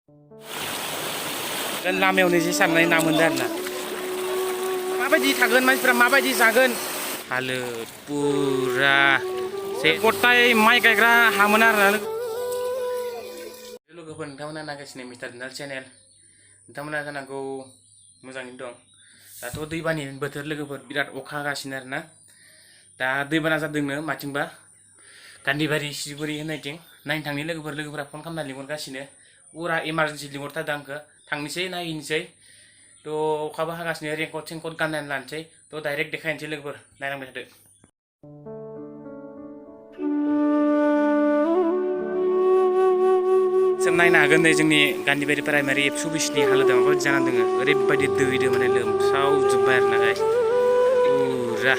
Dan लामायावनो जे सारनाय ना मोनदों आरोना माबायदि थागोन मानसिफ्रा माबायदि जागोन हालोद पुरा से गथाय माइ गायग्रा हामोन आरोना लोगोफोर नोंथांमोना नायगासिनो मिस्टार दिनाल चेनेल नोंथांमोना जानांगौ मोजाङैनो दं दाथ' दैबानि बोथोर लोगोफोर बिराद अखा हागासिनो आरोना दा दैबाना जादोंनो माथिंबा गान्धीबारि सिजुगुरि होननायथिं नायनो थांनि लोगोफोरा फन खालामना लिंहरगासिनो पुरा इमारजेन्सि लिंहरथारदों आंखौ थांनोसै नायहैनोसै थ' अखाबो हागासिनो रेनकट सेनकट गाननानै लानोसै थ' डाइरेक्ट देखायनोसै लोगोफोर नायलांबाय थादो जों नायनो हागोन नै जोंनि गान्धीबारि प्राइमारि एबसु बिसनि हालोदा माबायदि जानानै दङ ओरैबायदि दैदो माने लोमसावजोब्बाय आरोना गाइस पुरा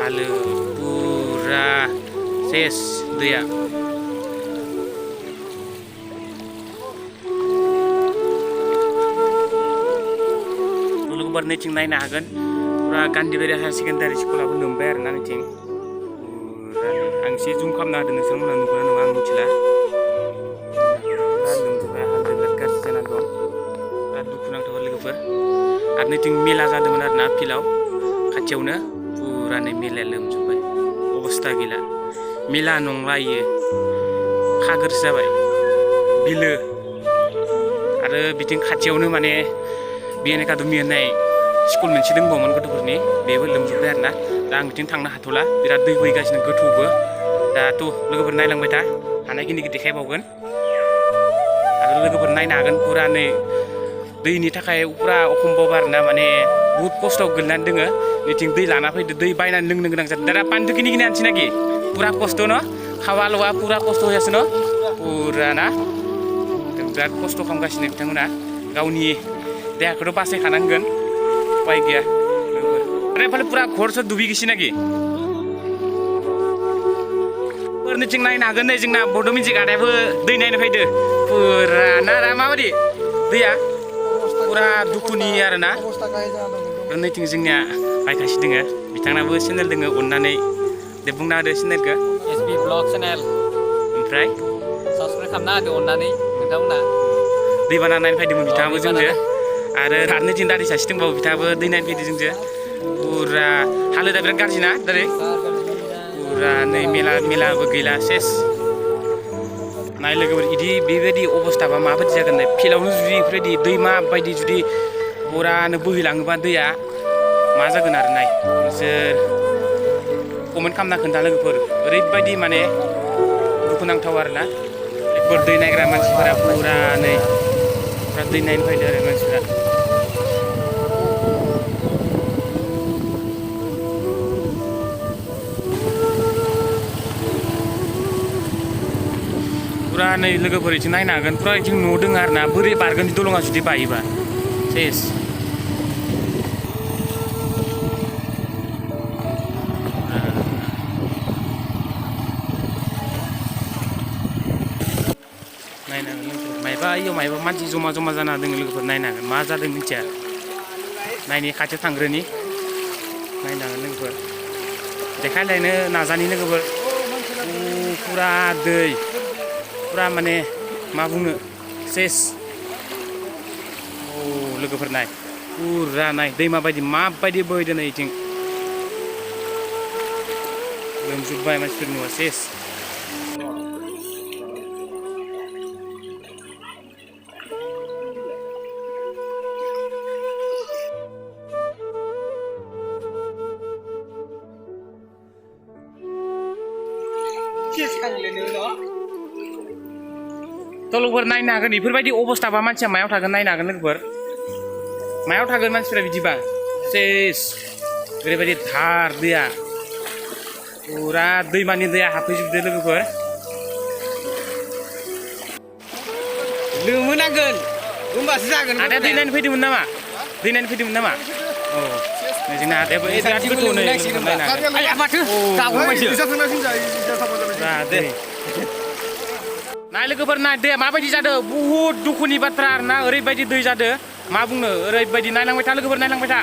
हालो पुरा सेस दैया लोगोफोर नैथिं नायनो हागोन पुरा गान्धीबारि हायार सेकेन्डारि स्कुलाबो लोमबाय आरोना नैथिं आं एसे जुम खालामना होदों नोंथांमोना नुगोना नुवा आं मिथिला लोमजोब्बाय हालोदा बिराद गाज्रि जाना दं बिराद दुखुनांथाव लोगोफोर आरो नैथिं मेला जादोंमोन आरोना फिल्डआव खाथियावनो पुरा नै मेलाया लोमजोब्बाय अबस्था गैला मेला नंला इयो खागोरसो जाबाय बिलो आरो बिथिं खाथियावनो माने बिएन एकाडेमि होननाय स्कुल मोनसे दंबावोमोन गथ'फोरनि बेबो लोमजोब्बाय आरोना दा आं बिथिं थांनो हाथ'ला बिराद दै बोहैगासिनो गोथौबो दाथ' लोगोफोर नायलांबाय था हानायखिनिखौ देखायबावगोन आरो लोगोफोर नायनो हागोन पुरा नै दैनि थाखाय पुरा अखम्बब आरोना माने बुहुत खस्थ'आव गोलैनानै दोङो नैथिं दै लाना फैदो दै बायनानै लोंनो गोनां जादों दादा पानि दुखिनि गिनानै आनसै नाखि पुरा खस्थ' न खावा लवा पुरा खस्थ' होयासै न पुरा ना बिराद खस्थ' खालामगासिनो बिथांमोना गावनि देहाखौथ' बासायखानांगोन उपाय गैया लोगोफोर पुरा घरसो दुबिगिसि नाखि फोरनिथिं नायनो हागोन नै जोंना बड' मिउजिक आदायाबो दै नायनो फैदो पुरा ना माबायदि दैया पुरा दुखुनि आरोना नैथिं जोंनिया बायखासि दोङो बिथांनाबो चेनेल दोङो अननानै दे बुंना होदो चेनेलखौ SB Vlog चेनेल ओमफ्राय साबसक्राइब खालामना होदो अननानै नोंथांमोना दैबाना नायनो फैदोंमोन बिथाङाबो जोंजों आरो फारनैथिं दारि सासे दंबावो बिथाङाबो दै नायनो फैदों जोंजों पुरा हालोदा बिराद गाज्रि ना दारै पुरा नै मेलाबो गैला सेस नाय लोगोफोर इदि बेबायदि अबस्थाबा माबायदि जागोन नै फिल्डआवनो जुदि बेफोरबायदि दैमा बायदि जुदि पुरानो बोहैलाङोबा दैया मा जागोन आरो नाय नोंसोर कमेन्ट खालामना खोन्था लोगोफोर ओरैबायदि माने दुखुनांथाव आरोना बेफोर दै नायग्रा मानसिफोरा पुरा दै नायनो फैदो आरो मानसिफोरा पुरा नै लोगोफोर इथिं नायनो हागोन पुरा इथिं न' दङ आरोना बोरै बारगोन दलङा जुदि बायोबा सेस नायनो हागोन लोगोफोर मायबा मानसि जमा जाना दङ लोगोफोर नायनो हागोन मा जादों मिथिया नायनि खाथियाव थांग्रोनि नायनो हागोन लोगोफोर देखायलायनो नाजानि लोगोफोर पुरा दै पुरा माने मा बुंनो सेस लोगोफोर नाय पुरा नाय दैमा बायदि माबायदि बोहैदों नै इथिं लोमजोब्बाय मानसिफोरनि न'आ सेस लोगोफोर नायनो हागोन बेफोरबायदि अबस्थाबा मानसिया मायाव थागोन नायनो हागोन लोगोफोर मायाव थागोन मानसिफोरा बिदिबा सेस ओरैबायदि धार दैया पुरा दैमानि दैया हाबफैजोबदो लोगोफोर लोमहोनांगोन होमबासो जागोन आदाया दै नायनो फैदोंमोन नामा औ जोंना आदायाबो बिराद गोथौ नै नाय लोगोफोर नाय दैया माबायदि जादों बुहुत दुखुनि बाथ्रा आरोना ओरैबायदि दै जादों मा बुंनो ओरैबायदि नायलांबाय था लोगोफोर नायलांबाय था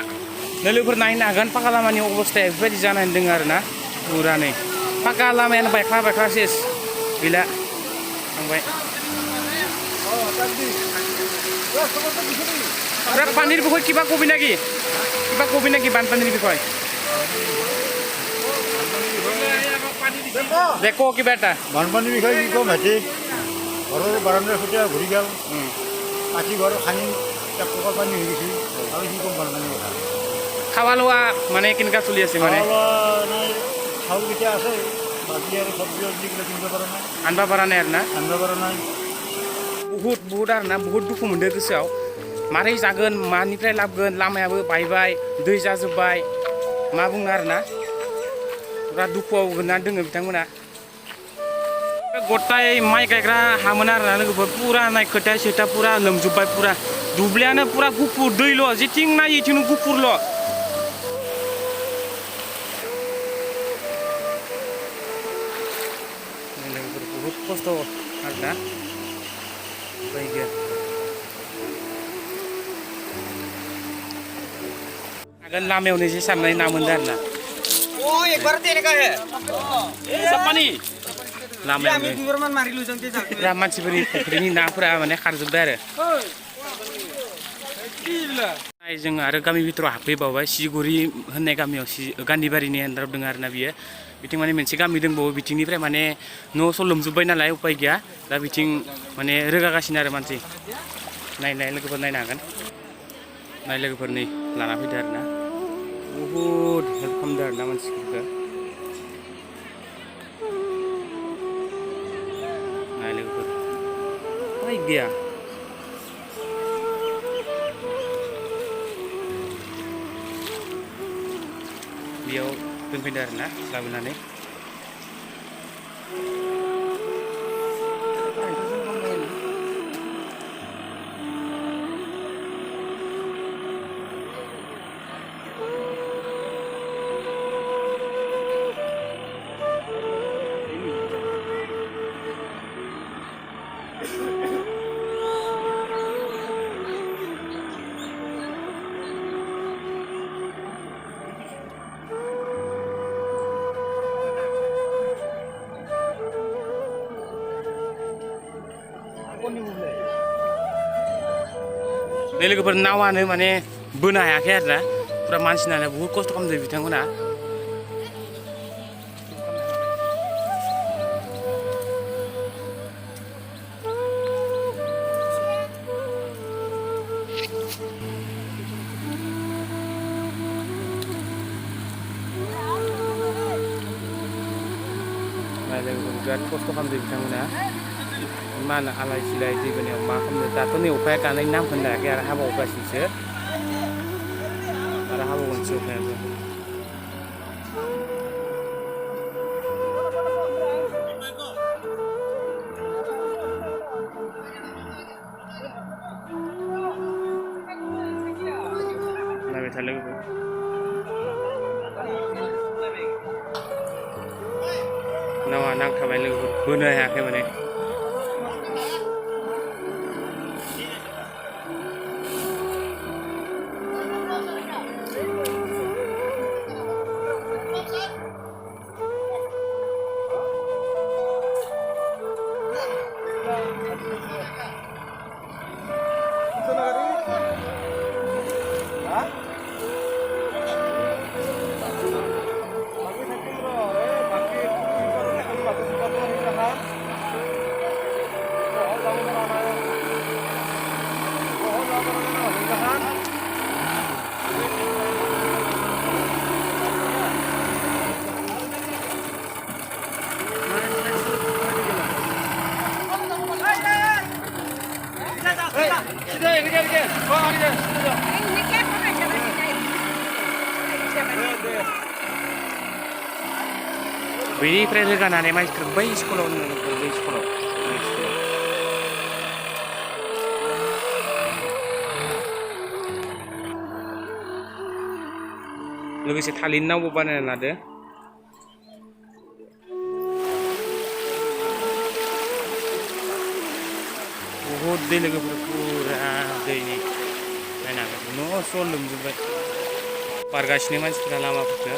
लोगोफोर नायनो हागोन पाका लामानि अबस्थाया बेबायदि जानानै दङ आरोना पुरा नै पाका लामायानो बायख्ला सेस गैला थांबाय পানীৰ বিষয়ে কিবা কবি নেকি বানপানীৰ বিষয়ে দেখো কিবা এটা বানপানীৰ বিষয়ে কি ক'ম হেঁতি ঘৰৰ বাৰান্দাৰ সৈতে ঘূৰি গ'ল কাটি ঘৰ খানি পকাৰ পানী হৈ গৈছে আৰু কি ক'ম বানপানীৰ কথা খাৱা লোৱা মানে কেনেকুৱা চলি আছে মানে নাই চাউল কেতিয়া আছে বাকী আৰু চব্জি যিবিলাক কিনিব পৰা নাই আনব পৰা নাই আৰু না আনিব পৰা নাই बहुत आरो ना बहुत दुखु मोनदों गोसोआव मारै जागोन मानिफ्राय लाबगोन लामायाबो बायबाय दै जाजोब्बाय मा बुङो आरो ना बिराद दुखुआव गोलैना दोङो बिथांमोना गथाय माइ गायग्रा हामोन आरो ना लोगोफोर पुरा नाय खोथिया सेथा पुरा लोमजोब्बाय पुरा दुब्लियानो पुरा गुफुर दैल' जेथिं नायो इथिंनो गुफुरल' बहुत खस्थ' आरो ना agan lamew ni si sam na namundan na Oh, एक बार तेरे का है sapani lamew हामी ni दुबरमान मारिलु जों ते जागो ra mansibri ni na pura mane kharjubbe आरो ai जों आरो गामि भितराव हाबफैबावबाय सिगुरि होननाय गामियाव गान्धीबारिनि आन्दाराव दङ आरोना बियो बिथिं माने मोनसे गामि दंबावो बिथिंनिफ्राय माने न' स' लोमजोब्बाय नालाय उपाय गैया दा बिथिं माने रोगागासिनो आरो मानसि नायनाय लोगोफोर नायनो हागोन नाय लोगोफोर नै लाना फैदो आरोना बहुद हेल्प खालामदो आरोना मानसिफोरखौ नाय लोगोफोर उपाय गैया बेयाव दोनफैदो आरोना लाबोनानै लोगोफोर नावानो माने बोनो हायाखै आरोना पुरा मानसिनानो बहुत खस्थ' खालामदों बिथांमोना बिराद खस्थ' खालामदों बिथांमोना mana alai silai di bawah mak kami tato ni upaya karena ini nam kena lagi arah hawa upaya sih arah hawa unsur kan nah betul lagi nawa nang kabai lagi benar ya kayak mana Beनिफ्राय रोगानानै मानसिफोर बै स्कुलाव लोगोसे थालिर नावबो बानायना लादो बहुद दै लोगोफोर पुरा दैनि नायनो हागोन न' स' लोमजोब्बाय बारगासिनो मानसिफोरा लामाफोरखौ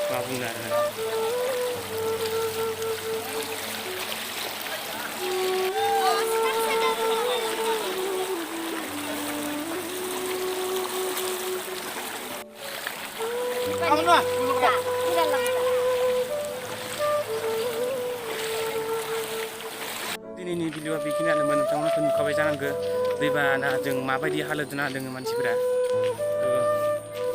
मा बुंनो आरो Kamu mah. Tidak lengkap. दिनैनि भिडिअआ बेखिनियानोमोन नोंथांमोनखौ नुखाबाय जानांगौ दैबानाजों माबायदि हालोद जाना दङ मानसिफोरा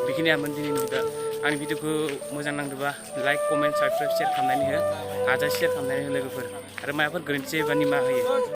बेखिनियामोन दिनैनि भिडिअ आंनि भिडिअखौ मोजां नांदोंबा लाइक कमेन्ट साबस्क्राइब शेयार खालामनानै हो हाजासे शेयार खालामनानै हो लोगोफोर आरो माबाफोर गोरोन्थि जायोबा निमाहा होयो